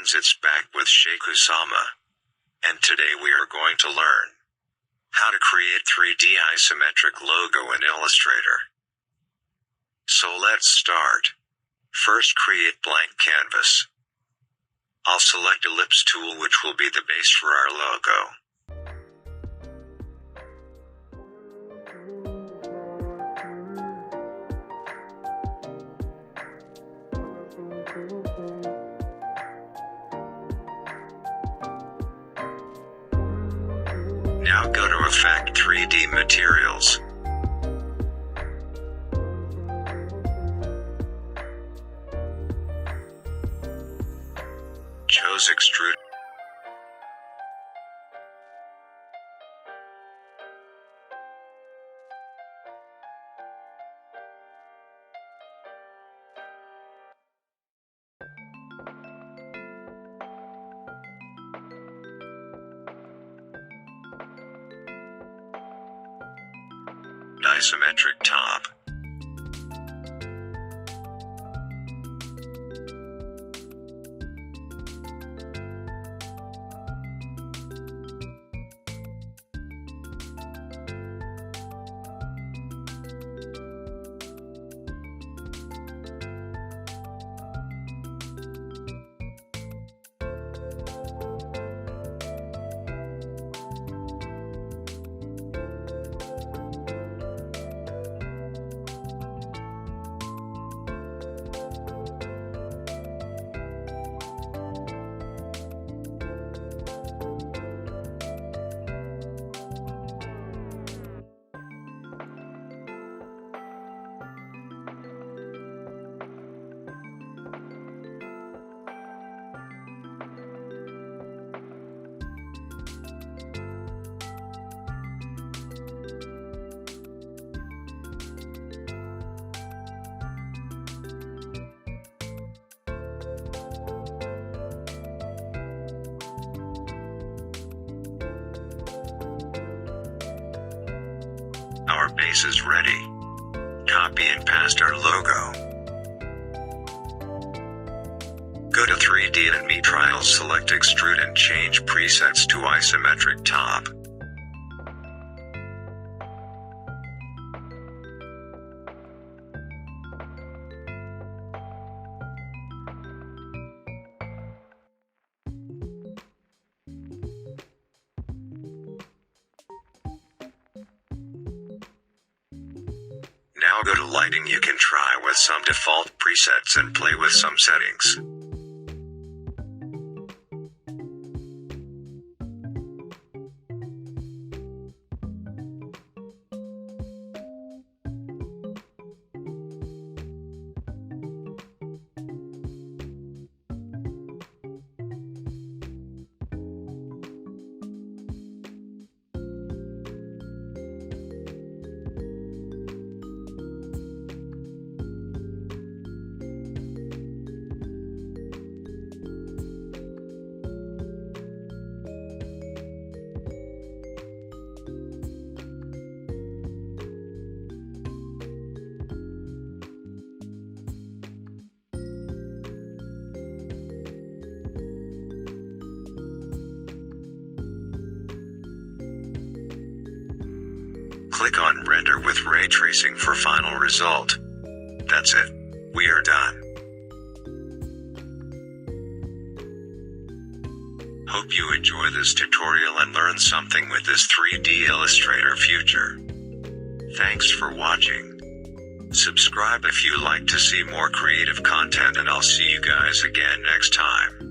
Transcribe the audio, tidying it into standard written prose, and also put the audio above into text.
friends, it's back with Sheik-Usama. And today we are going to learn how to create 3D isometric logo in Illustrator. So let's start. First, create blank canvas. I'll select Ellipse tool, which will be the base for our logo. Now go to Effect 3D Materials. Choose Extrude. Isometric top. Our base is ready. Copy and paste our logo. Go to 3D and Meet Trials, select Extrude and change presets to Isometric Top. Now go to lighting. You can try with some default presets and play with some settings. Click on Render with Ray Tracing for final result. That's it. We are done. Hope you enjoy this tutorial and learn something with this 3D Illustrator feature. Thanks for watching. Subscribe if you like to see more creative content, and I'll see you guys again next time.